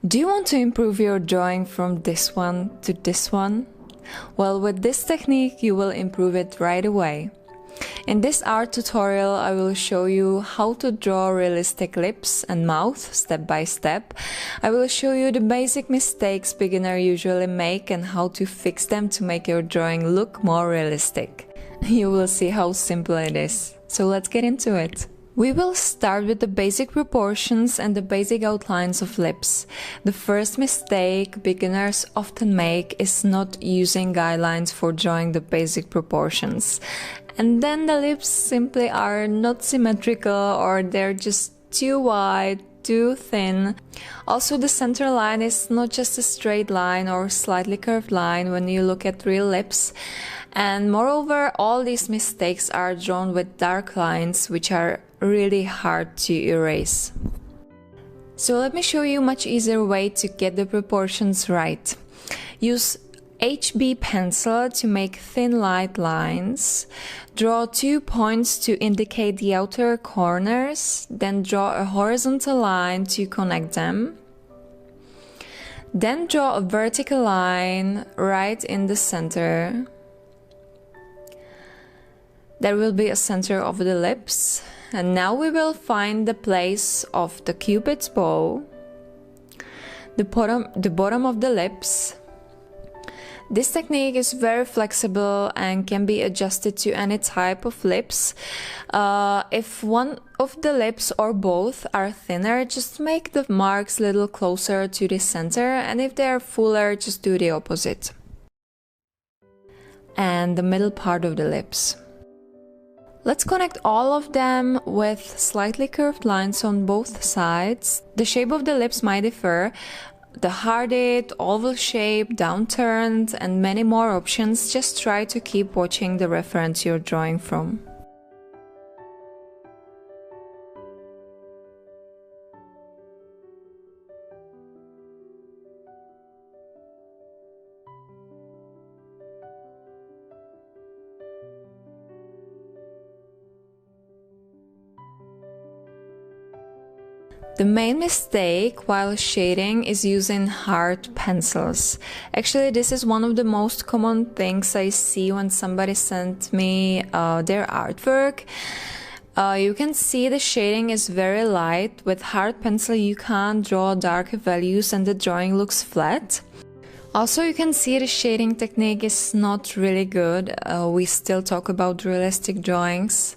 Do you want to improve your drawing from this one to this one? Well, with this technique you will improve it right away. In this art tutorial I will show you how to draw realistic lips and mouth step by step. I will show you the basic mistakes beginners usually make and how to fix them to make your drawing look more realistic. You will see how simple it is. So let's get into it. We will start with the basic proportions and the basic outlines of lips. The first mistake beginners often make is not using guidelines for drawing the basic proportions. And then the lips simply are not symmetrical, or they're just too wide, too thin. Also, the center line is not just a straight line or slightly curved line when you look at real lips. And moreover, all these mistakes are drawn with dark lines, which are really hard to erase. So let me show you a much easier way to get the proportions right. Use HB pencil to make thin light lines. Draw 2 points to indicate the outer corners, then draw a horizontal line to connect them. Then draw a vertical line right in the center. There will be a center of the lips. And now we will find the place of the cupid's bow, the bottom of the lips. This technique is very flexible and can be adjusted to any type of lips. If one of the lips or both are thinner, just make the marks a little closer to the center, and if they are fuller, just do the opposite. And the middle part of the lips. Let's connect all of them with slightly curved lines on both sides. The shape of the lips might differ. The hearted, oval shape, downturned, and many more options. Just try to keep watching the reference you're drawing from. The main mistake while shading is using hard pencils. Actually, this is one of the most common things I see when somebody sends me their artwork. You can see the shading is very light. With hard pencil you can't draw darker values and the drawing looks flat. Also, you can see the shading technique is not really good. We still talk about realistic drawings.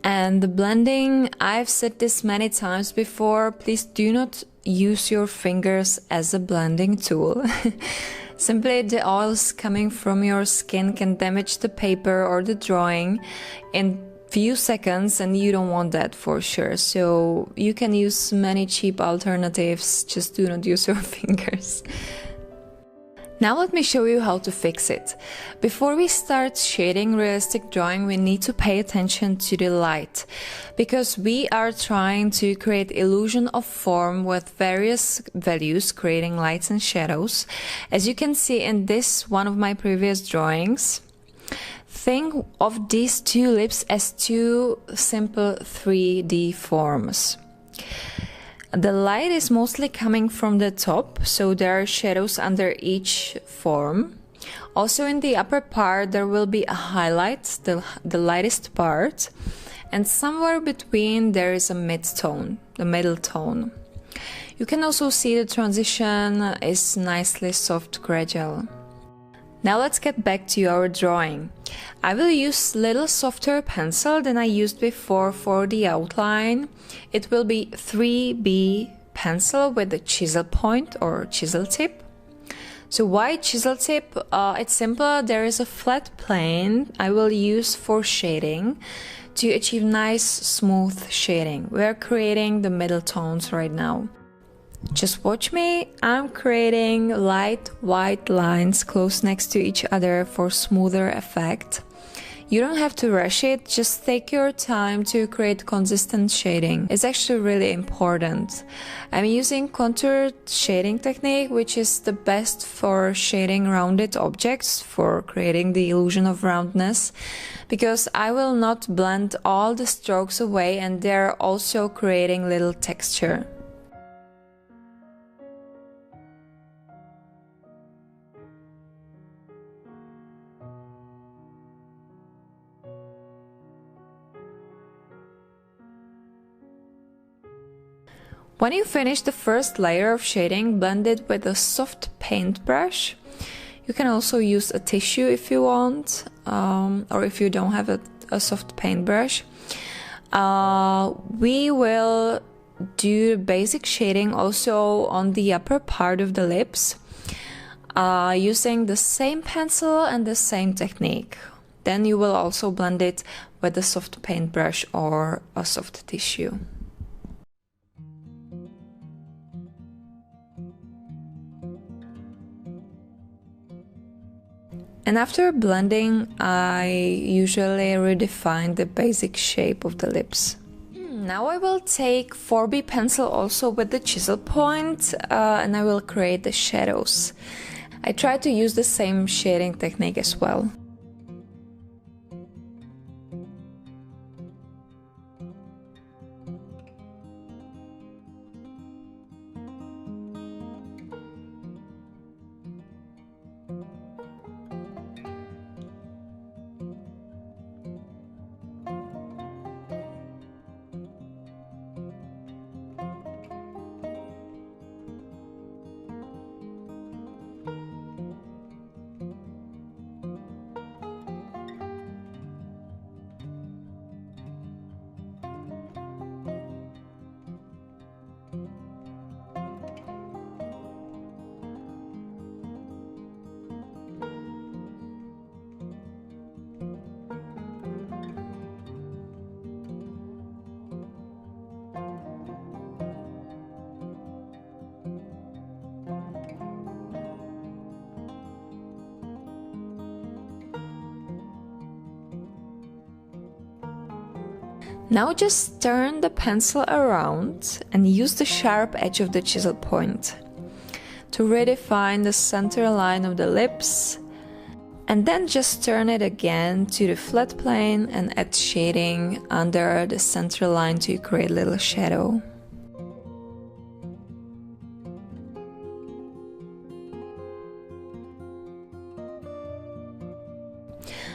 And the blending, I've said this many times before, please do not use your fingers as a blending tool. Simply the oils coming from your skin can damage the paper or the drawing in few seconds, and you don't want that for sure. So you can use many cheap alternatives, just do not use your fingers. Now let me show you how to fix it. Before we start shading realistic drawing, we need to pay attention to the light, because we are trying to create illusion of form with various values, creating lights and shadows. As you can see in this one of my previous drawings, think of these two lips as two simple 3D forms. The light is mostly coming from the top, so there are shadows under each form. Also in the upper part there will be a highlight, the lightest part, and somewhere between there is a mid-tone, the middle tone. You can also see the transition is nicely soft gradual. Now let's get back to our drawing. I will use little softer pencil than I used before for the outline. It will be 3B pencil with a chisel point or chisel tip. So why chisel tip? It's simple. There is a flat plane I will use for shading to achieve nice smooth shading. We're creating the middle tones right now. Just watch me, I'm creating light white lines close next to each other for smoother effect. You don't have to rush it, just take your time to create consistent shading. It's actually really important. I'm using contour shading technique, which is the best for shading rounded objects, for creating the illusion of roundness, because I will not blend all the strokes away and they're also creating little texture. When you finish the first layer of shading, blend it with a soft paintbrush. You can also use a tissue if you want, or if you don't have a soft paintbrush. We will do basic shading also on the upper part of the lips, using the same pencil and the same technique. Then you will also blend it with a soft paintbrush or a soft tissue. And after blending, I usually redefine the basic shape of the lips. Now I will take 4B pencil also with the chisel point, and I will create the shadows. I try to use the same shading technique as well. Now just turn the pencil around and use the sharp edge of the chisel point to redefine the center line of the lips, and then just turn it again to the flat plane and add shading under the center line to create a little shadow.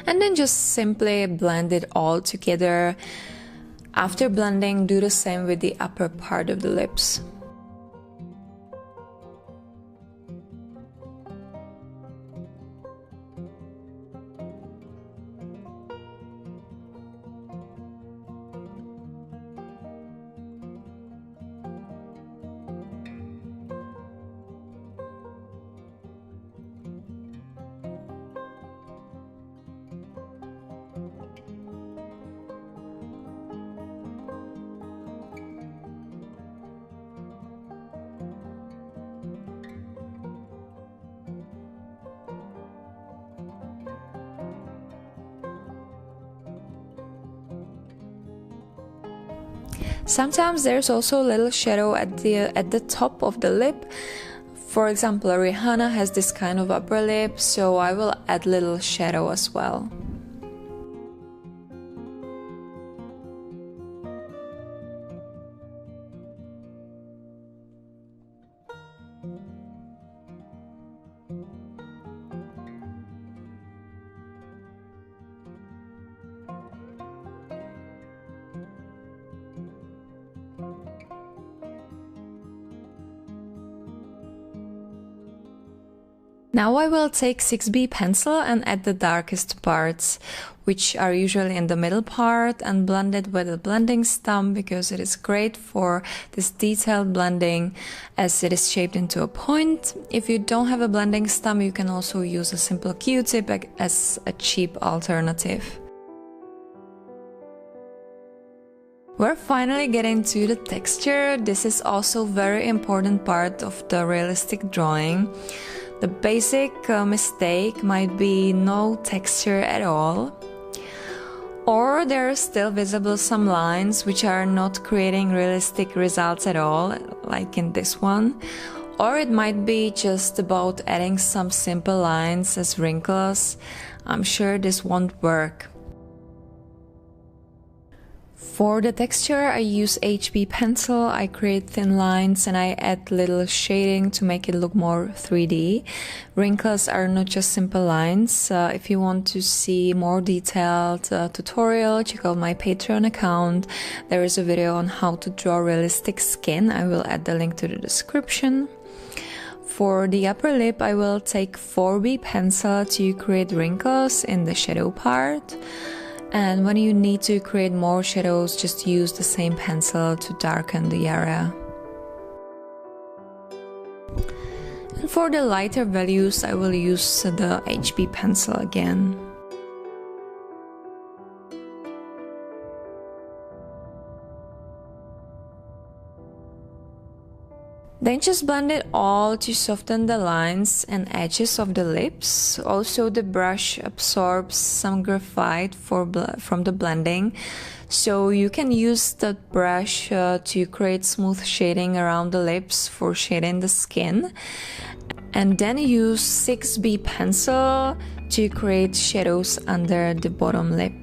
And then just simply blend it all together. After blending, do the same with the upper part of the lips. Sometimes there's also a little shadow at the top of the lip. For example, Rihanna has this kind of upper lip, so I will add little shadow as well. Now I will take 6B pencil and add the darkest parts, which are usually in the middle part, and blend it with a blending stump because it is great for this detailed blending as it is shaped into a point. If you don't have a blending stump, you can also use a simple Q-tip as a cheap alternative. We're finally getting to the texture. This is also a very important part of the realistic drawing. The basic mistake might be no texture at all, or there are still visible some lines which are not creating realistic results at all, like in this one, or it might be just about adding some simple lines as wrinkles. I'm sure this won't work. For the texture, I use HB pencil. I create thin lines and I add little shading to make it look more 3D. Wrinkles are not just simple lines. If you want to see more detailed tutorial, check out my Patreon account. There is a video on how to draw realistic skin. I will add the link to the description. For the upper lip, I will take 4B pencil to create wrinkles in the shadow part. And when you need to create more shadows, just use the same pencil to darken the area. And for the lighter values, I will use the HB pencil again. Then just blend it all to soften the lines and edges of the lips. Also, the brush absorbs some graphite from the blending, so you can use the brush to create smooth shading around the lips for shading the skin. And then use 6B pencil to create shadows under the bottom lip.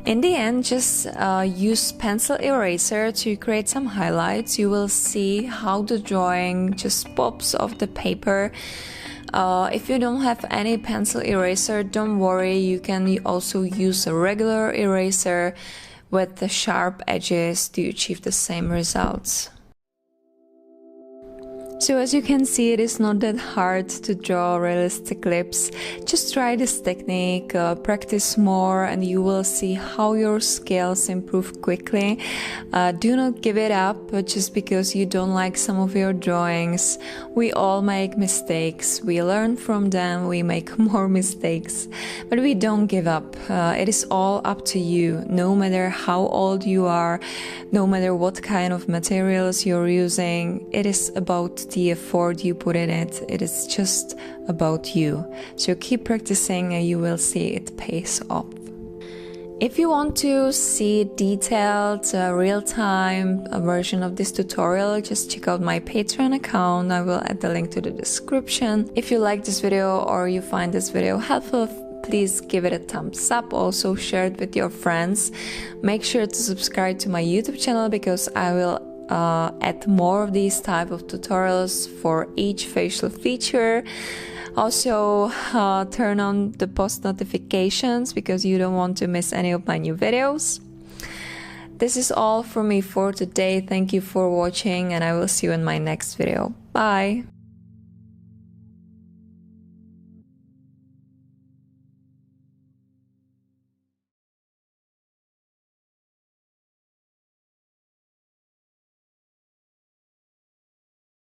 In the end, just use pencil eraser to create some highlights. You will see how the drawing just pops off the paper. If you don't have any pencil eraser, don't worry, you can also use a regular eraser with the sharp edges to achieve the same results. So as you can see, it is not that hard to draw realistic lips. Just try this technique, practice more, and you will see how your skills improve quickly. Do not give it up just because you don't like some of your drawings. We all make mistakes. We learn from them. We make more mistakes. But we don't give up. It is all up to you. No matter how old you are, no matter what kind of materials you're using, it is about the effort you put in it. It is just about you. So keep practicing and you will see it pays off. If you want to see detailed, real-time version of this tutorial, just check out my Patreon account. I will add the link to the description. If you like this video or you find this video helpful, please give it a thumbs up. Also share it with your friends. Make sure to subscribe to my YouTube channel because I will add more of these type of tutorials for each facial feature. Also turn on the post notifications because you don't want to miss any of my new videos. This is all for me for today. Thank you for watching and I will see you in my next video. Bye!